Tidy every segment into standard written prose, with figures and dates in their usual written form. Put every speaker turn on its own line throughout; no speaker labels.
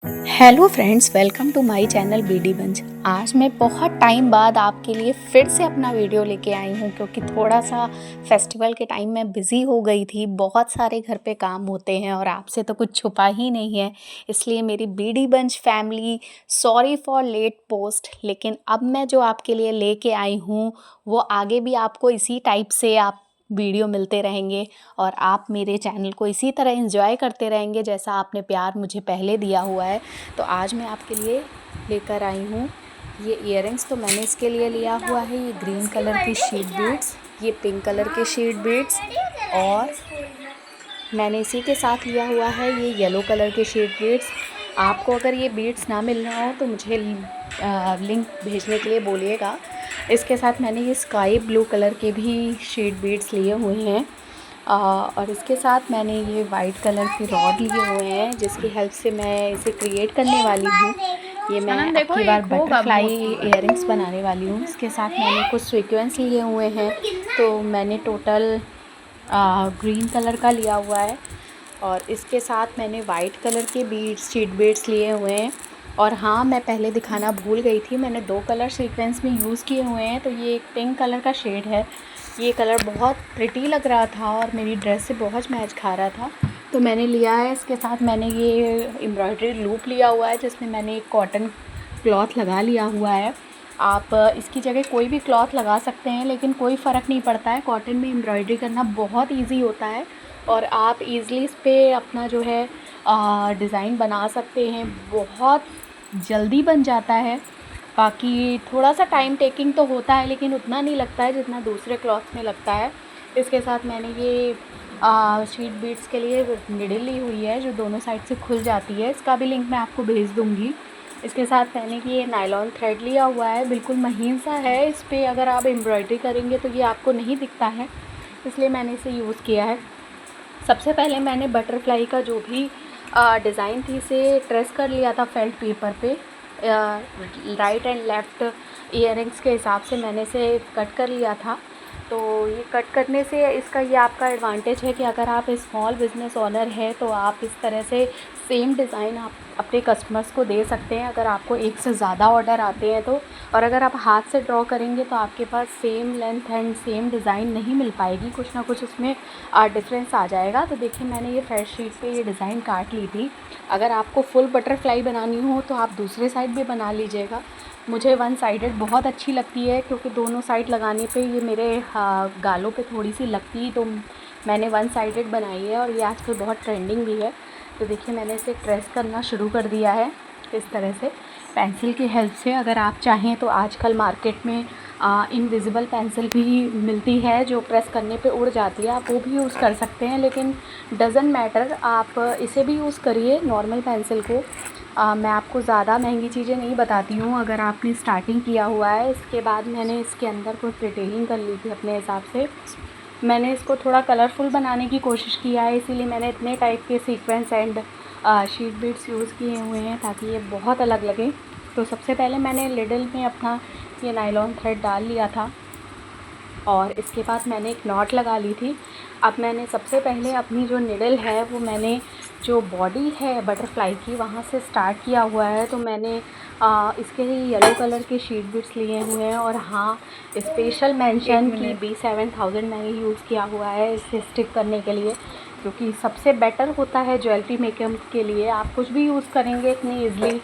Hello friends, welcome to my channel BD Bunj. आज मैं बहुत टाइम बाद आपके लिए फिर से अपना वीडियो लेके आई हूँ, क्योंकि थोड़ा सा फेस्टिवल के टाइम में बिज़ी हो गई थी। बहुत सारे घर पे काम होते हैं और आपसे तो कुछ छुपा ही नहीं है। इसलिए मेरी BD Bunj family, sorry for late post, लेकिन अब मैं जो आपके लिए लेके आई हूँ वो आगे भी आपको इसी टाइप से आप वीडियो मिलते रहेंगे और आप मेरे चैनल को इसी तरह एंजॉय करते रहेंगे जैसा आपने प्यार मुझे पहले दिया हुआ है। तो आज मैं आपके लिए लेकर आई हूँ ये इयररिंग्स। तो मैंने इसके लिए लिया हुआ है ये ग्रीन कलर की शीट बीड्स, ये पिंक कलर के शीट बीड्स, और मैंने इसी के साथ लिया हुआ है ये येलो कलर के शीट बीड्स। आपको अगर ये बीड्स ना मिल रहा हो तो मुझे लिंक भेजने के लिए बोलिएगा। इसके साथ मैंने ये स्काई ब्लू कलर के भी शीट बीड्स लिए हुए हैं, और इसके साथ मैंने ये वाइट कलर की रॉड लिए हुए हैं जिसकी हेल्प से मैं इसे क्रिएट करने वाली हूँ। ये मैं अब की बार बटरफ्लाई इयररिंग्स बनाने वाली हूँ। इसके साथ मैंने कुछ सीक्वेंस लिए हुए हैं, तो मैंने टोटल ग्रीन कलर का लिया हुआ है, और इसके साथ मैंने वाइट कलर के बीड्स, शीट बीड्स लिए हुए हैं। और हाँ, मैं पहले दिखाना भूल गई थी, मैंने 2 कलर सीक्वेंस में यूज़ किए हुए हैं। तो ये एक पिंक कलर का शेड है, ये कलर बहुत प्रिटी लग रहा था और मेरी ड्रेस से बहुत मैच खा रहा था, तो मैंने लिया है। इसके साथ मैंने ये एम्ब्रॉयडरी लूप लिया हुआ है जिसमें मैंने एक कॉटन क्लॉथ लगा लिया हुआ है। आप इसकी जगह कोई भी क्लॉथ लगा सकते हैं, लेकिन कोई फ़र्क नहीं पड़ता है। कॉटन में एम्ब्रॉयडरी करना बहुत ईजी होता है और आप ईज़िली इस पर अपना जो है डिज़ाइन बना सकते हैं। बहुत जल्दी बन जाता है। बाकी थोड़ा सा टाइम टेकिंग तो होता है, लेकिन उतना नहीं लगता है जितना दूसरे क्लॉथ में लगता है। इसके साथ मैंने ये शीट बीड्स के लिए निडल ली हुई है जो दोनों साइड से खुल जाती है, इसका भी लिंक मैं आपको भेज दूँगी। इसके साथ मैंने ये नायलॉन थ्रेड लिया हुआ है, बिल्कुल महीन सा है। इस पर अगर आप एम्ब्रॉयडरी करेंगे तो ये आपको नहीं दिखता है, इसलिए मैंने इसे यूज़ किया है। सबसे पहले मैंने बटरफ्लाई का जो भी डिज़ाइन थी इसे ट्रेस कर लिया था फेल्ट पेपर पे। राइट एंड लेफ़्ट इयररिंग्स के हिसाब से मैंने इसे कट कर लिया था। तो ये कट करने से इसका ये आपका एडवांटेज है कि अगर आप स्मॉल बिज़नेस ओनर हैं तो आप इस तरह से सेम डिज़ाइन आप अपने कस्टमर्स को दे सकते हैं अगर आपको एक से ज़्यादा ऑर्डर आते हैं तो। और अगर आप हाथ से ड्रॉ करेंगे तो आपके पास same length and same design नहीं मिल पाएगी, कुछ ना कुछ उसमें डिफरेंस आ जाएगा। तो देखिए, मैंने ये फेल्ट शीट पे ये डिज़ाइन काट ली थी। अगर आपको फुल बटरफ्लाई बनानी हो तो आप दूसरे साइड भी बना लीजिएगा। मुझे वन साइडेड बहुत अच्छी लगती है, क्योंकि दोनों साइड लगाने पे ये मेरे गालों पे थोड़ी सी लगती, तो मैंने वन साइडेड बनाई है और ये आजकल बहुत ट्रेंडिंग भी है। तो देखिए, मैंने इसे ट्रेस करना शुरू कर दिया है इस तरह से पेंसिल की हेल्प से। अगर आप चाहें तो आजकल मार्केट में इनविजिबल पेंसिल भी मिलती है जो प्रेस करने पे उड़ जाती है, आप वो भी यूज़ कर सकते हैं, लेकिन डज़न्ट मैटर, आप इसे भी यूज़ करिए नॉर्मल पेंसिल को। मैं आपको ज़्यादा महंगी चीज़ें नहीं बताती हूँ अगर आपने स्टार्टिंग किया हुआ है। इसके बाद मैंने इसके अंदर कुछ डिटेलिंग कर ली थी अपने हिसाब से। मैंने इसको थोड़ा कलरफुल बनाने की कोशिश किया है, इसीलिए मैंने इतने टाइप के sequence and sheet beads use किए हुए हैं ताकि ये बहुत अलग लगे। तो सबसे पहले मैंने लिडल में अपना ये नायलॉन थ्रेड डाल लिया था और इसके बाद मैंने एक नॉट लगा ली थी। अब मैंने सबसे पहले अपनी जो निडल है वो मैंने जो बॉडी है बटरफ्लाई की वहाँ से स्टार्ट किया हुआ है। तो मैंने इसके लिए येलो कलर के शीट बीड्स लिए हुए हैं, और हाँ, स्पेशल मेंशन की B7000 मैंने यूज़ किया हुआ है इसे स्टिक करने के लिए, क्योंकि सबसे बेटर होता है ज्वेलरी मेकअप के लिए। आप कुछ भी यूज़ करेंगे इतनी ईज़िली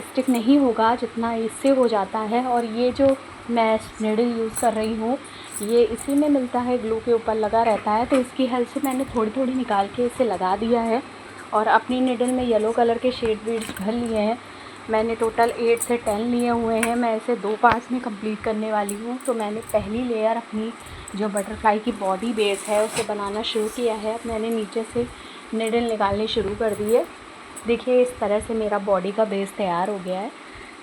स्टिक नहीं होगा जितना इससे हो जाता है। और ये जो मैं निडल यूज़ कर रही हूँ ये इसी में मिलता है, ग्लू के ऊपर लगा रहता है, तो इसकी हेल्प से मैंने थोड़ी थोड़ी निकाल के इसे लगा दिया है। और अपनी निडल में येलो कलर के शेड बीड्स भर लिए हैं। मैंने टोटल 8 से 10 लिए हुए हैं। मैं इसे 2 पार्ट्स में कंप्लीट करने वाली हूँ। तो मैंने पहली लेयर अपनी जो बटरफ्लाई की बॉडी बेस है उसे बनाना शुरू किया है। अब मैंने नीचे से निडल निकालनी शुरू कर दी है। देखिए, इस तरह से मेरा बॉडी का बेस तैयार हो गया है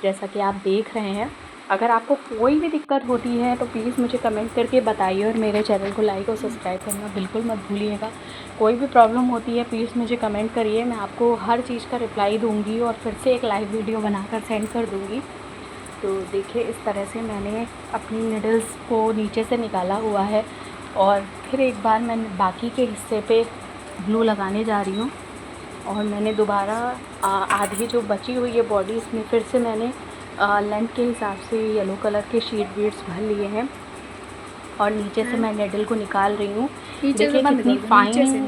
जैसा कि आप देख रहे हैं। अगर आपको कोई भी दिक्कत होती है तो प्लीज़ मुझे कमेंट करके बताइए, और मेरे चैनल को लाइक और सब्सक्राइब करना बिल्कुल मत भूलिएगा। कोई भी प्रॉब्लम होती है प्लीज़ मुझे कमेंट करिए, मैं आपको हर चीज़ का रिप्लाई दूंगी और फिर से एक लाइव वीडियो बनाकर सेंड कर दूंगी। तो देखिए, इस तरह से मैंने अपनी निडल्स को नीचे से निकाला हुआ है और फिर एक बार मैं बाकी के हिस्से पे ग्लू लगाने जा रही हूँ। और मैंने दोबारा आधी जो बची हुई है बॉडी, इसमें फिर से मैंने लेंथ के हिसाब से येलो कलर के शीट बीड्स भर लिए हैं और नीचे से मैं निडल को निकाल रही हूँ। देखिए कितनी फाइन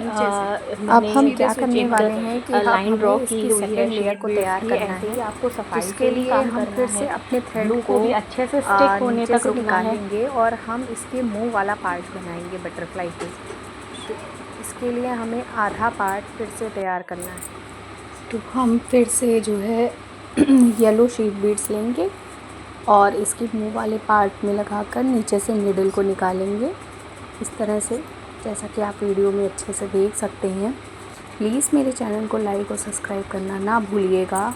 अब हम क्या करने वाले हैं कि
लाइन ड्रॉ की
इसकी
हुई है
सेकंड लेयर
शीट
को
बीड्स
तैयार
की।
करना
ऐसे ही
है।
आपको सफाई
इसके
से भी
लिए
काम
हम
करना
फिर
है।
से अपने थ्रेड
ग्लू
को
भी अच्छे से स्टिक होने
नीचे
तक
से
रुकना है।
निकालेंगे और हम इसके मुंह वाला पार्ट बनाएंगे बटरफ्लाई के। तो इसके लिए हमें आधा पार्ट फिर से तैयार करना है। तो हम फिर से जो है येलो शीट बीड्स लेंगे और इसके मुंह वाले पार्ट में लगाकर नीचे से निडल को निकालेंगे इस तरह से, जैसा कि आप वीडियो में अच्छे से देख सकते हैं। प्लीज़ मेरे चैनल को लाइक और सब्सक्राइब करना ना भूलिएगा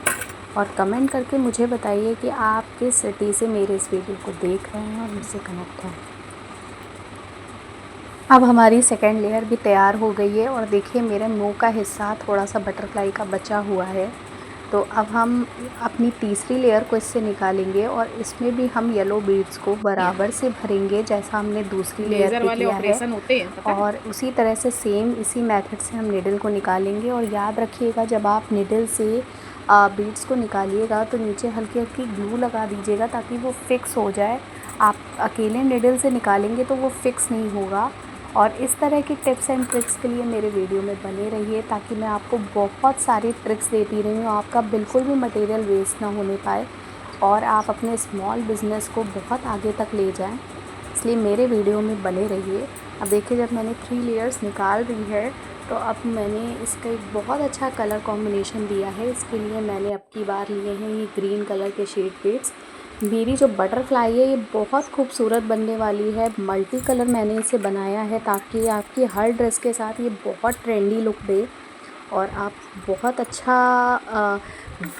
और कमेंट करके मुझे बताइए कि आप किस सिटी से मेरे इस वीडियो को देख रहे हैं और मुझसे कनेक्ट हैं। अब हमारी सेकेंड लेयर भी तैयार हो गई है और देखिए मेरे मुंह का हिस्सा थोड़ा सा बटरफ्लाई का बचा हुआ है। तो अब हम अपनी तीसरी लेयर को इससे निकालेंगे और इसमें भी हम येलो बीड्स को बराबर से भरेंगे जैसा हमने दूसरी लेयर पे किया है। और उसी तरह से सेम इसी मेथड से हम निडल को निकालेंगे। और याद रखिएगा जब आप निडल से बीड्स को निकालिएगा तो नीचे हल्की हल्की ग्लू लगा दीजिएगा ताकि वो फिक्स हो जाए। आप अकेले निडल से निकालेंगे तो वो फिक्स नहीं होगा। और इस तरह की टिप्स एंड ट्रिक्स के लिए मेरे वीडियो में बने रहिए ताकि मैं आपको बहुत सारी ट्रिक्स देती रही हूँ, आपका बिल्कुल भी मटेरियल वेस्ट ना होने पाए और आप अपने स्मॉल बिज़नेस को बहुत आगे तक ले जाएं। इसलिए मेरे वीडियो में बने रहिए। अब देखिए जब मैंने 3 लेयर्स निकाल दी है तो अब मैंने इसका एक बहुत अच्छा कलर कॉम्बिनेशन दिया है। इसके लिए मैंने अब की बार लिए हैं ये ग्रीन कलर के शीट बीड्स। मेरी जो बटरफ्लाई है ये बहुत खूबसूरत बनने वाली है। मल्टी कलर मैंने इसे बनाया है ताकि आपकी हर ड्रेस के साथ ये बहुत ट्रेंडी लुक दे और आप बहुत अच्छा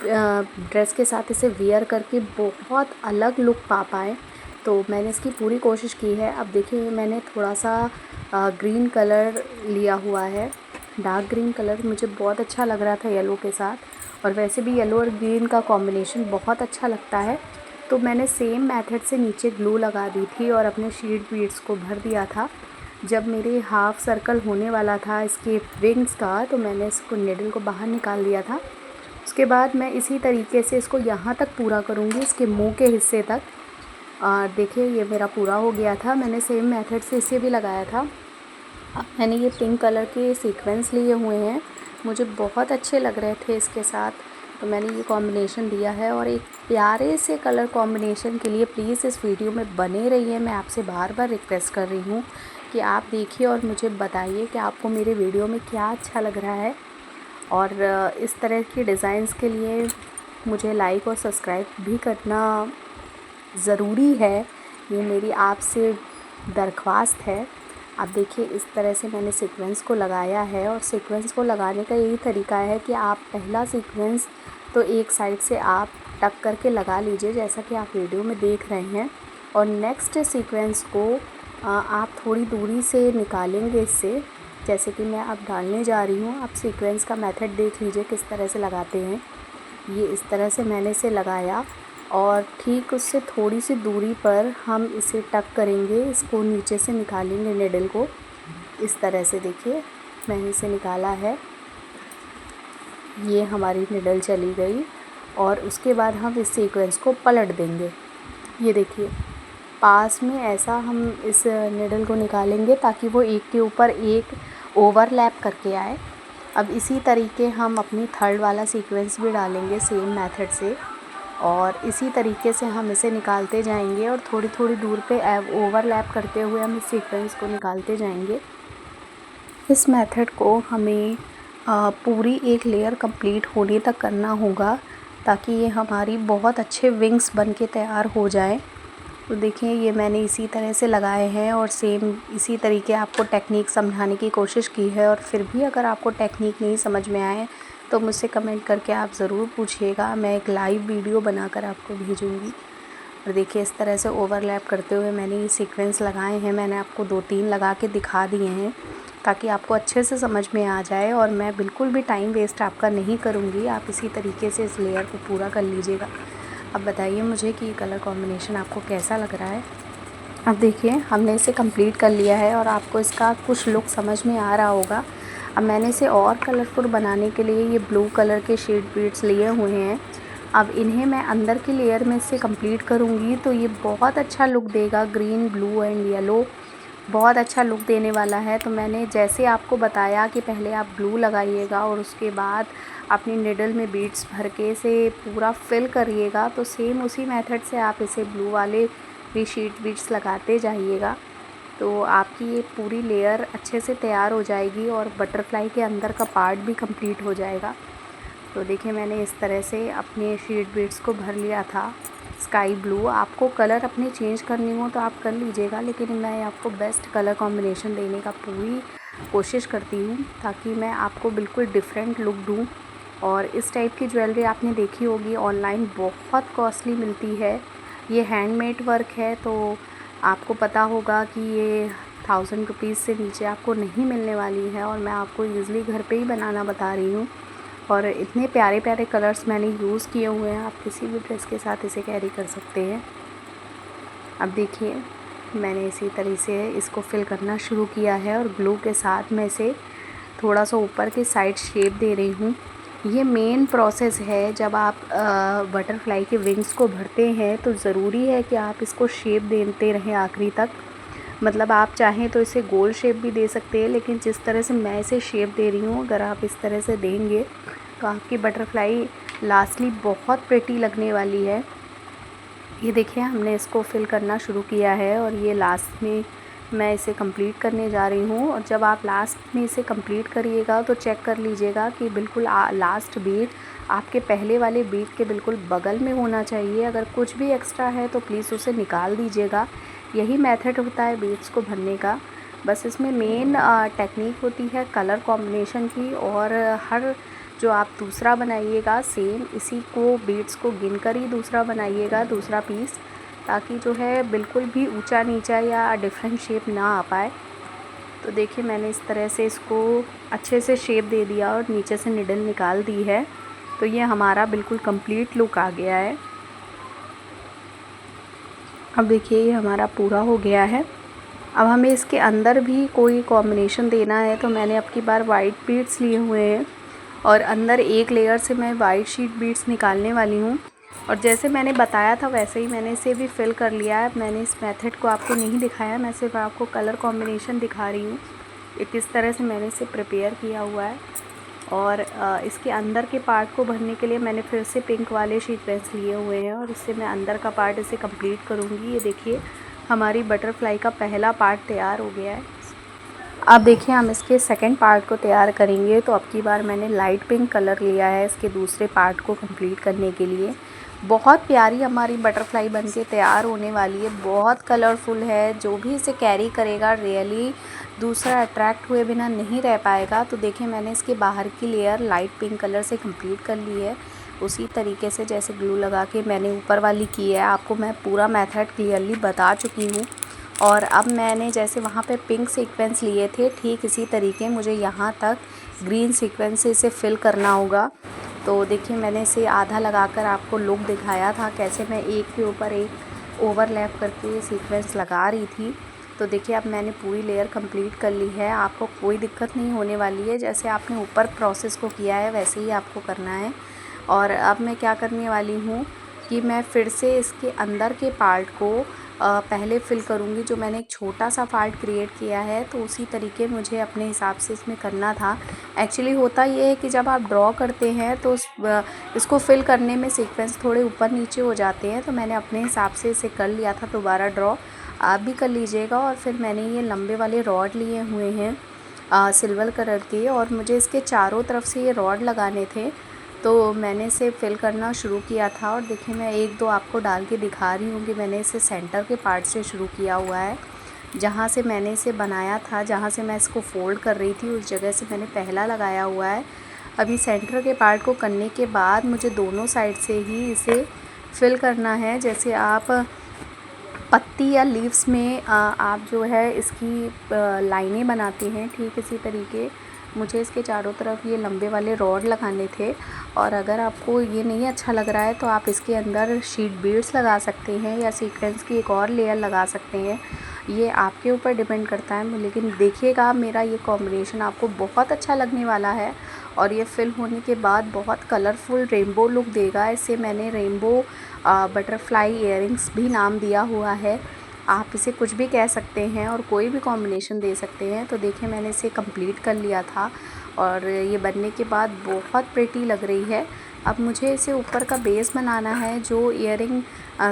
ड्रेस के साथ इसे वियर करके बहुत अलग लुक पा पाएँ। तो मैंने इसकी पूरी कोशिश की है। अब देखिए मैंने थोड़ा सा ग्रीन कलर लिया हुआ है। डार्क ग्रीन कलर मुझे बहुत अच्छा लग रहा था येलो के साथ और वैसे भी येलो और ग्रीन का कॉम्बिनेशन बहुत अच्छा लगता है। तो मैंने सेम मेथड से नीचे ग्लू लगा दी थी और अपने शीट बीड्स को भर दिया था। जब मेरे हाफ़ सर्कल होने वाला था इसके विंग्स का तो मैंने इसको निडल को बाहर निकाल दिया था। उसके बाद मैं इसी तरीके से इसको यहाँ तक पूरा करूँगी, इसके मुंह के हिस्से तक। देखिए ये मेरा पूरा हो गया था। मैंने सेम मेथड से इसे भी लगाया था। मैंने ये पिंक कलर के सीक्वेंस लिए हुए हैं, मुझे बहुत अच्छे लग रहे थे इसके साथ, तो मैंने ये कॉम्बिनेशन दिया है। और एक प्यारे से कलर कॉम्बिनेशन के लिए प्लीज़ इस वीडियो में बने रहिए। मैं आपसे बार बार रिक्वेस्ट कर रही हूँ कि आप देखिए और मुझे बताइए कि आपको मेरे वीडियो में क्या अच्छा लग रहा है। और इस तरह की डिज़ाइंस के लिए मुझे लाइक और सब्सक्राइब भी करना ज़रूरी है, ये मेरी आपसे दरख्वास्त है। आप देखिए इस तरह से मैंने सीक्वेंस को लगाया है और सीक्वेंस को लगाने का यही तरीका है कि आप पहला सीक्वेंस तो एक साइड से आप टक करके लगा लीजिए जैसा कि आप वीडियो में देख रहे हैं और नेक्स्ट सीक्वेंस को आप थोड़ी दूरी से निकालेंगे इससे, जैसे कि मैं अब डालने जा रही हूँ। आप सीक्वेंस का मेथड देख लीजिए किस तरह से लगाते हैं। ये इस तरह से मैंने इसे लगाया और ठीक उससे थोड़ी सी दूरी पर हम इसे टक करेंगे, इसको नीचे से निकालेंगे निडल को इस तरह से। देखिए मैंने इसे निकाला है, ये हमारी निडल चली गई और उसके बाद हम इस सीक्वेंस को पलट देंगे। ये देखिए पास में ऐसा हम इस निडल को निकालेंगे ताकि वो एक के ऊपर एक ओवरलैप करके आए। अब इसी तरीके हम अपनी थर्ड वाला सीक्वेंस भी डालेंगे सेम मेथड से और इसी तरीके से हम इसे निकालते जाएंगे और थोड़ी थोड़ी दूर पे ओवरलैप करते हुए हम इस सीक्वेंस को निकालते जाएंगे। इस मेथड को हमें पूरी एक लेयर कंप्लीट होने तक करना होगा ताकि ये हमारी बहुत अच्छे विंग्स बन के तैयार हो जाए। तो देखिए ये मैंने इसी तरह से लगाए हैं और सेम इसी तरीके आपको टेक्निक समझाने की कोशिश की है। और फिर भी अगर आपको टेक्निक नहीं समझ में आए तो मुझसे कमेंट करके आप ज़रूर पूछिएगा, मैं एक लाइव वीडियो बनाकर आपको भेजूँगी। और देखिए इस तरह से ओवरलैप करते हुए मैंने ये सीक्वेंस लगाए हैं। मैंने आपको 2-3 लगा के दिखा दिए हैं ताकि आपको अच्छे से समझ में आ जाए और मैं बिल्कुल भी टाइम वेस्ट आपका नहीं करूँगी। आप इसी तरीके से इस लेयर को पूरा कर लीजिएगा। अब बताइए मुझे कि ये कलर कॉम्बिनेशन आपको कैसा लग रहा है। अब देखिए हमने इसे कंप्लीट कर लिया है और आपको इसका कुछ लुक समझ में आ रहा होगा। अब मैंने इसे और कलरफुल बनाने के लिए ये ब्लू कलर के शीट बीड्स लिए हुए हैं। अब इन्हें मैं अंदर की लेयर में से कंप्लीट करूँगी तो ये बहुत अच्छा लुक देगा। ग्रीन, ब्लू एंड येलो बहुत अच्छा लुक देने वाला है। तो मैंने जैसे आपको बताया कि पहले आप ब्लू लगाइएगा और उसके बाद अपनी निडल में बीड्स भर के इसे पूरा फिल करिएगा, तो सेम उसी मेथड से आप इसे ब्लू वाले भी शीट बीड्स लगाते जाइएगा। तो आपकी ये पूरी लेयर अच्छे से तैयार हो जाएगी और बटरफ्लाई के अंदर का पार्ट भी कंप्लीट हो जाएगा। तो देखिए मैंने इस तरह से अपने शीट बीड्स को भर लिया था स्काई ब्लू। आपको कलर अपने चेंज करनी हो तो आप कर लीजिएगा, लेकिन मैं आपको बेस्ट कलर कॉम्बिनेशन देने का पूरी कोशिश करती हूँ ताकि मैं आपको बिल्कुल डिफरेंट लुक दूँ। और इस टाइप की ज्वेलरी आपने देखी होगी ऑनलाइन, बहुत कॉस्टली मिलती है। ये हैंडमेड वर्क है तो आपको पता होगा कि ये 1000 रुपीज़ से नीचे आपको नहीं मिलने वाली है, और मैं आपको ईज़िली घर पे ही बनाना बता रही हूँ। और इतने प्यारे प्यारे कलर्स मैंने यूज़ किए हुए हैं, आप किसी भी ड्रेस के साथ इसे कैरी कर सकते हैं। अब देखिए मैंने इसी तरह से इसको फिल करना शुरू किया है और ग्लू के साथ मैं इसे थोड़ा सा ऊपर की साइड शेप दे रही हूँ। ये मेन प्रोसेस है, जब आप बटरफ्लाई के विंग्स को भरते हैं तो ज़रूरी है कि आप इसको शेप देते रहें आखिरी तक। मतलब आप चाहें तो इसे गोल शेप भी दे सकते हैं, लेकिन जिस तरह से मैं इसे शेप दे रही हूँ, अगर आप इस तरह से देंगे तो आपकी बटरफ्लाई लास्टली बहुत प्रिटी लगने वाली है। ये देखिए हमने इसको फिल करना शुरू किया है और ये लास्ट में मैं इसे कंप्लीट करने जा रही हूँ। और जब आप लास्ट में इसे कंप्लीट करिएगा तो चेक कर लीजिएगा कि बिल्कुल लास्ट बीट आपके पहले वाले बीट के बिल्कुल बगल में होना चाहिए। अगर कुछ भी एक्स्ट्रा है तो प्लीज़ उसे निकाल दीजिएगा। यही मेथड होता है बीट्स को भरने का। बस इसमें मेन टेक्निक होती है कलर कॉम्बिनेशन की, और हर जो आप दूसरा बनाइएगा सेम इसी को बीट्स को गिनकर ही दूसरा बनाइएगा, दूसरा पीस, ताकि जो है बिल्कुल भी ऊंचा नीचा या डिफरेंट शेप ना आ पाए। तो देखिए मैंने इस तरह से इसको अच्छे से शेप दे दिया और नीचे से निडल निकाल दी है। तो ये हमारा बिल्कुल कंप्लीट लुक आ गया है। अब देखिए ये हमारा पूरा हो गया है। अब हमें इसके अंदर भी कोई कॉम्बिनेशन देना है, तो मैंने अब की बार वाइट बीड्स लिए हुए हैं और अंदर एक लेयर से मैं वाइट शीट बीड्स निकालने वाली हूँ। और जैसे मैंने बताया था वैसे ही मैंने इसे भी फिल कर लिया है। मैंने इस मेथड को आपको नहीं दिखाया, मैं सिर्फ आपको कलर कॉम्बिनेशन दिखा रही हूँ कि किस तरह से मैंने इसे प्रिपेयर किया हुआ है। और इसके अंदर के पार्ट को भरने के लिए मैंने फिर से पिंक वाले शीट पेंस लिए हुए हैं और इससे मैं अंदर का पार्ट इसे कंप्लीट करूँगी। ये देखिए हमारी बटरफ्लाई का पहला पार्ट तैयार हो गया है। अब देखिए हम इसके सेकंड पार्ट को तैयार करेंगे। तो अब की बार मैंने लाइट पिंक कलर लिया है इसके दूसरे पार्ट को कंप्लीट करने के लिए। बहुत प्यारी हमारी बटरफ्लाई बनके तैयार होने वाली है, बहुत कलरफुल है। जो भी इसे कैरी करेगा रियली दूसरा अट्रैक्ट हुए बिना नहीं रह पाएगा। तो देखिए मैंने इसके बाहर की लेयर लाइट पिंक कलर से कंप्लीट कर ली है, उसी तरीके से जैसे ग्लू लगा के मैंने ऊपर वाली की है। आपको मैं पूरा मेथड क्लियरली बता चुकी हूँ। और अब मैंने जैसे वहाँ पे पिंक सीक्वेंस लिए थे, ठीक इसी तरीके मुझे यहाँ तक ग्रीन सीक्वेंस से इसे फिल करना होगा। तो देखिए मैंने इसे आधा लगाकर आपको लुक दिखाया था कैसे मैं एक के ऊपर एक ओवरलैप करके सीक्वेंस लगा रही थी। तो देखिए अब मैंने पूरी लेयर कंप्लीट कर ली है। आपको कोई दिक्कत नहीं होने वाली है, जैसे आपने ऊपर प्रोसेस को किया है वैसे ही आपको करना है। और अब मैं क्या करने वाली हूँ कि मैं फिर से इसके अंदर के पार्ट को पहले फिल करूँगी। जो मैंने एक छोटा सा पार्ट क्रिएट किया है तो उसी तरीके मुझे अपने हिसाब से इसमें करना था। एक्चुअली होता ये है कि जब आप ड्रॉ करते हैं तो इसको फिल करने में सीक्वेंस थोड़े ऊपर नीचे हो जाते हैं। तो मैंने अपने हिसाब से इसे कर लिया था दोबारा ड्रॉ, आप भी कर लीजिएगा। और फिर मैंने ये लंबे वाले रॉड लिए हुए हैं सिल्वर कलर के, और मुझे इसके चारों तरफ से ये रॉड लगाने थे। तो मैंने इसे फिल करना शुरू किया था। और देखिए मैं एक दो आपको डाल के दिखा रही हूँ कि मैंने इसे सेंटर के पार्ट से शुरू किया हुआ है। जहाँ से मैंने इसे बनाया था, जहाँ से मैं इसको फोल्ड कर रही थी, उस जगह से मैंने पहला लगाया हुआ है। अभी सेंटर के पार्ट को करने के बाद मुझे दोनों साइड से ही इसे फिल करना है। जैसे आप पत्ती या लीव्स में आप जो है इसकी लाइनें बनाते हैं, ठीक इसी तरीके मुझे इसके चारों तरफ ये लंबे वाले रॉड लगाने थे। और अगर आपको ये नहीं अच्छा लग रहा है तो आप इसके अंदर शीट बीड्स लगा सकते हैं या सीक्वेंस की एक और लेयर लगा सकते हैं। ये आपके ऊपर डिपेंड करता है, लेकिन देखिएगा मेरा ये कॉम्बिनेशन आपको बहुत अच्छा लगने वाला है और ये फिल होने के बाद बहुत कलरफुल रेनबो लुक देगा। इसे मैंने रेनबो बटरफ्लाई इयररिंग्स भी नाम दिया हुआ है। आप इसे कुछ भी कह सकते हैं और कोई भी कॉम्बिनेशन दे सकते हैं। तो देखिए मैंने इसे कंप्लीट कर लिया था और ये बनने के बाद बहुत प्रिटी लग रही है। अब मुझे इसे ऊपर का बेस बनाना है, जो इयररिंग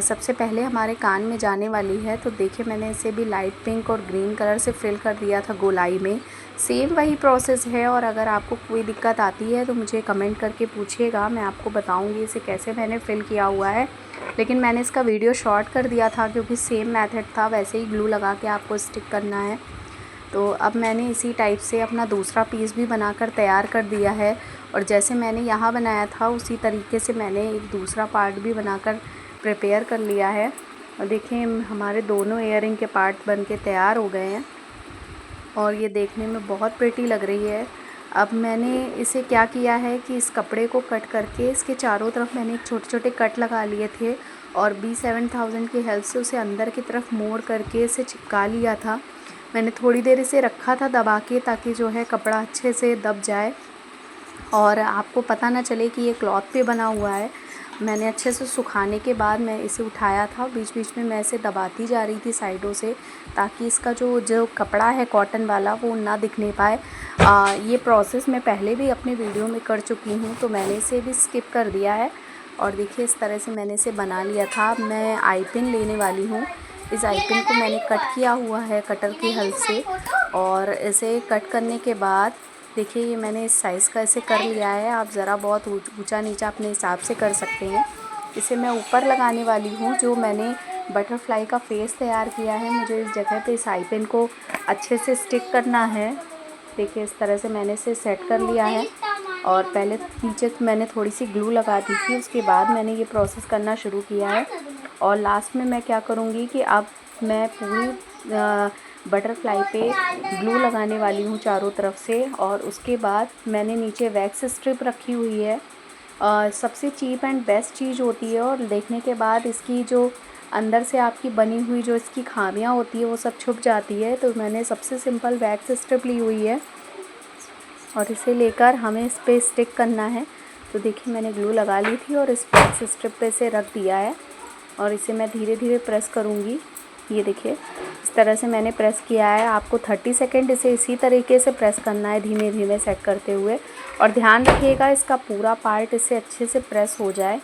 सबसे पहले हमारे कान में जाने वाली है। तो देखिए मैंने इसे भी लाइट पिंक और ग्रीन कलर से फिल कर दिया था गोलाई में। सेम वही प्रोसेस है और अगर आपको कोई दिक्कत आती है तो मुझे कमेंट करके पूछिएगा, मैं आपको बताऊंगी इसे कैसे मैंने फिल किया हुआ है। लेकिन मैंने इसका वीडियो शॉर्ट कर दिया था क्योंकि सेम मेथड था, वैसे ही ग्लू लगा के आपको स्टिक करना है। तो अब मैंने इसी टाइप से अपना दूसरा पीस भी बनाकर तैयार कर दिया है और जैसे मैंने यहाँ बनाया था उसी तरीके से मैंने एक दूसरा पार्ट भी बनाकर प्रिपेयर कर लिया है। और देखिए हमारे दोनों इयररिंग के पार्ट बन के तैयार हो गए हैं और ये देखने में बहुत प्रिटी लग रही है। अब मैंने इसे क्या किया है कि इस कपड़े को कट करके इसके चारों तरफ मैंने एक छोटे छोटे कट लगा लिए थे और B7000 की हेल्प से उसे अंदर की तरफ मोड़ करके इसे चिपका लिया था। मैंने थोड़ी देर इसे रखा था दबा के, ताकि जो है कपड़ा अच्छे से दब जाए और आपको पता ना चले कि ये क्लॉथ पे बना हुआ है। मैंने अच्छे से सुखाने के बाद मैं इसे उठाया था, बीच बीच में मैं इसे दबाती जा रही थी साइडों से, ताकि इसका जो कपड़ा है कॉटन वाला वो ना दिखने पाए। ये प्रोसेस मैं पहले भी अपने वीडियो में कर चुकी हूँ, तो मैंने इसे भी स्किप कर दिया है। और देखिए इस तरह से मैंने इसे बना लिया था। अब मैं आई पिन लेने वाली हूँ। इस आई पिन को मैंने कट किया हुआ है कटर की हेल्प से और इसे कट करने के बाद देखिए ये मैंने इस साइज़ का इसे कर लिया है। आप ज़रा बहुत ऊंचा नीचा अपने हिसाब से कर सकते हैं। इसे मैं ऊपर लगाने वाली हूँ। जो मैंने बटरफ्लाई का फेस तैयार किया है, मुझे इस जगह पे इस आई पिन को अच्छे से स्टिक करना है। देखिए इस तरह से मैंने इसे सेट कर लिया है और पहले नीचे मैंने थोड़ी सी ग्लू लगा दी थी, उसके बाद मैंने ये प्रोसेस करना शुरू किया है। और लास्ट में मैं क्या करूँगी कि अब मैं पूरी बटरफ्लाई पे ग्लू लगाने वाली हूँ चारों तरफ से। और उसके बाद मैंने नीचे वैक्स स्ट्रिप रखी हुई है। सबसे चीप एंड बेस्ट चीज़ होती है और देखने के बाद इसकी जो अंदर से आपकी बनी हुई जो इसकी खामियां होती है वो सब छुप जाती है। तो मैंने सबसे सिंपल वैक्स स्ट्रिप ली हुई है और इसे लेकर हमें इस पर स्टिक करना है। तो देखिए मैंने ग्लू लगा ली थी और इस वैक्स स्ट्रिप पे इसे रख दिया है और इसे मैं धीरे धीरे प्रेस करूँगी। ये देखिए इस तरह से मैंने प्रेस किया है। आपको 30 सेकेंड इसे इसी तरीके से प्रेस करना है, धीमे धीमे सेट करते हुए। और ध्यान रखिएगा इसका पूरा पार्ट इसे अच्छे से प्रेस हो जाए।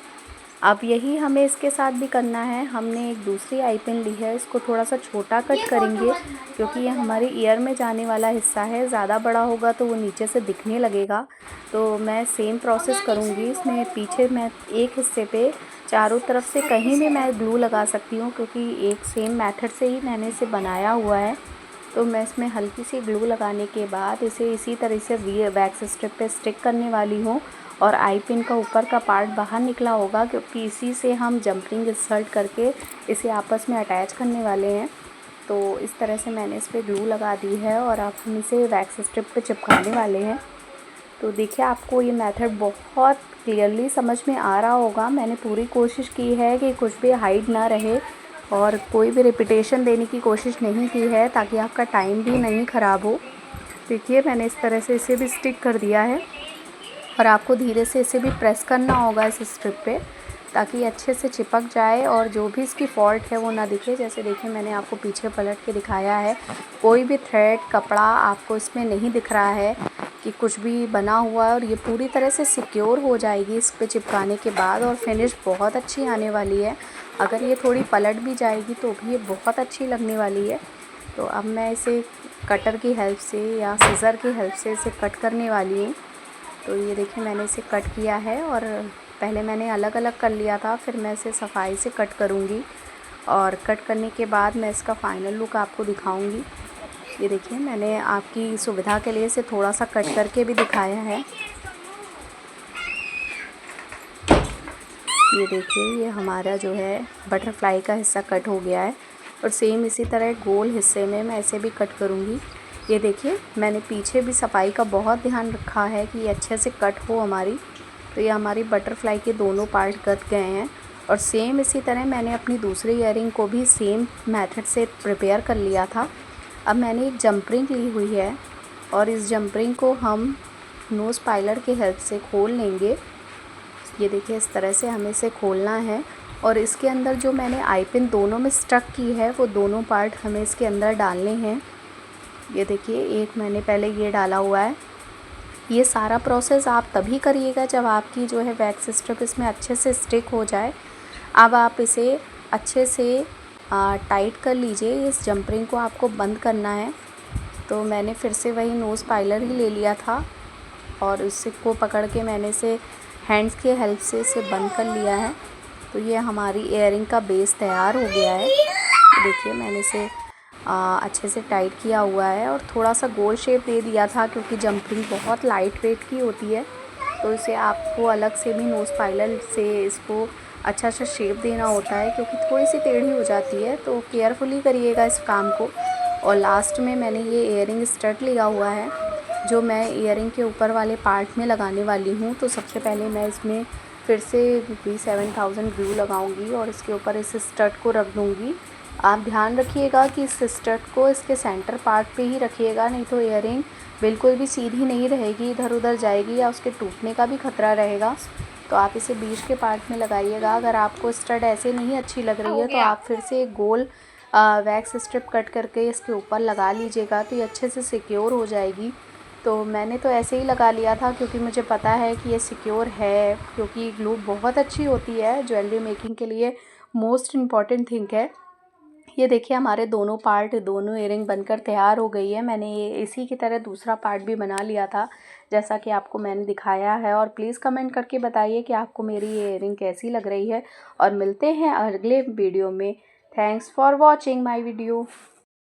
अब यही हमें इसके साथ भी करना है। हमने एक दूसरी आई पिन ली है, इसको थोड़ा सा छोटा कट करेंगे क्योंकि ये हमारे ईयर में जाने वाला हिस्सा है। ज़्यादा बड़ा होगा तो वो नीचे से दिखने लगेगा। तो मैं सेम प्रोसेस करूँगी। इसमें पीछे मैं एक हिस्से पे चारों तरफ से कहीं भी मैं ग्लू लगा सकती हूँ, क्योंकि एक सेम मेथड से ही मैंने इसे बनाया हुआ है। तो मैं इसमें हल्की सी ग्लू लगाने के बाद इसे इसी तरह से वैक्स स्ट्रिप पे स्टिक करने वाली हूँ। और आई पिन का ऊपर का पार्ट बाहर निकला होगा क्योंकि इसी से हम जंपरिंग इंसर्ट करके इसे आपस में अटैच करने वाले हैं। तो इस तरह से मैंने इस पर ग्लू लगा दी है और अब हम इसे वैक्स स्ट्रिप पे चिपकाने वाले हैं। तो देखिए आपको ये मेथड बहुत क्लियरली समझ में आ रहा होगा। मैंने पूरी कोशिश की है कि कुछ भी हाइड ना रहे और कोई भी रिपीटेशन देने की कोशिश नहीं की है, ताकि आपका टाइम भी नहीं ख़राब हो। देखिए मैंने इस तरह से इसे भी स्टिक कर दिया है और आपको धीरे से इसे भी प्रेस करना होगा इस स्ट्रिप पे, ताकि अच्छे से चिपक जाए और जो भी इसकी फॉल्ट है वो ना दिखे। जैसे देखिए मैंने आपको पीछे पलट के दिखाया है, कोई भी थ्रेड कपड़ा आपको इसमें नहीं दिख रहा है कि कुछ भी बना हुआ है और ये पूरी तरह से सिक्योर हो जाएगी इस पे चिपकाने के बाद। और फिनिश बहुत अच्छी आने वाली है। अगर ये थोड़ी पलट भी जाएगी तो भी ये बहुत अच्छी लगने वाली है। तो अब मैं इसे कटर की हेल्प से या सीज़र की हेल्प से इसे कट करने वाली हूँ। तो ये देखिए मैंने इसे कट किया है और पहले मैंने अलग अलग कर लिया था, फिर मैं इसे सफाई से कट करूँगी और कट करने के बाद मैं इसका फाइनल लुक आपको दिखाऊँगी। ये देखिए मैंने आपकी सुविधा के लिए इसे थोड़ा सा कट करके भी दिखाया है। ये देखिए ये हमारा जो है बटरफ्लाई का हिस्सा कट हो गया है और सेम इसी तरह गोल हिस्से में मैं ऐसे भी कट करूँगी। ये देखिए मैंने पीछे भी सफाई का बहुत ध्यान रखा है कि ये अच्छे से कट हो हमारी। तो ये हमारी बटरफ्लाई के दोनों पार्ट कट गए हैं और सेम इसी तरह मैंने अपनी दूसरी ईयरिंग को भी सेम मेथड से प्रिपेयर कर लिया था। अब मैंने एक जंप रिंग ली हुई है और इस जंप रिंग को हम नोज़ पाइलर की हेल्प से खोल लेंगे। ये देखिए इस तरह से हमें इसे खोलना है और इसके अंदर जो मैंने आई पिन दोनों में स्टक की है वो दोनों पार्ट हमें इसके अंदर डालने हैं। ये देखिए एक मैंने पहले ये डाला हुआ है। ये सारा प्रोसेस आप तभी करिएगा जब आपकी जो है वैक्स स्ट्रिप इसमें अच्छे से स्टिक हो जाए। अब आप इसे अच्छे से टाइट कर लीजिए। इस जंप रिंग को आपको बंद करना है। तो मैंने फिर से वही नोज़ पाइलर ही ले लिया था और इसे को पकड़ के मैंने इसे हैंड्स की हेल्प से इसे बंद कर लिया है। तो ये हमारी ईयरिंग का बेस तैयार हो गया है। देखिए मैंने इसे अच्छे से टाइट किया हुआ है और थोड़ा सा गोल शेप दे दिया था क्योंकि जंप रिंग बहुत लाइट वेट की होती है, तो इसे आपको अलग से भी नोज़ पाइलर से इसको अच्छा सा शेप देना होता है क्योंकि थोड़ी सी टेढ़ी हो जाती है। तो केयरफुली करिएगा इस काम को। और लास्ट में मैंने ये ईयरिंग स्टड लिया हुआ है जो मैं ईयरिंग के ऊपर वाले पार्ट में लगाने वाली हूँ। तो सबसे पहले मैं इसमें फिर से B7000 ग्लू लगाऊंगी और इसके ऊपर इस स्टड को रख दूंगी। आप ध्यान रखिएगा कि इस स्टड को इसके सेंटर पार्ट पे ही रखिएगा, नहीं तो ईयरिंग बिल्कुल भी सीधी नहीं रहेगी, इधर उधर जाएगी या उसके टूटने का भी खतरा रहेगा। तो आप इसे बीच के पार्ट में लगाइएगा। अगर आपको स्टड ऐसे नहीं अच्छी लग रही है तो आप फिर से एक गोल वैक्स स्ट्रिप कट करके इसके ऊपर लगा लीजिएगा, तो ये अच्छे से सिक्योर हो जाएगी। तो मैंने तो ऐसे ही लगा लिया था क्योंकि मुझे पता है कि ये सिक्योर है, क्योंकि ग्लू बहुत अच्छी होती है ज्वेलरी मेकिंग के लिए, मोस्ट इम्पॉर्टेंट थिंग है। ये देखिए हमारे दोनों पार्ट, दोनों ईयरिंग बनकर तैयार हो गई है। मैंने ये इसी की तरह दूसरा पार्ट भी बना लिया था जैसा कि आपको मैंने दिखाया है। और प्लीज़ कमेंट करके बताइए कि आपको मेरी ये ईयरिंग कैसी लग रही है और मिलते हैं अगले वीडियो में। Thanks for watching my video.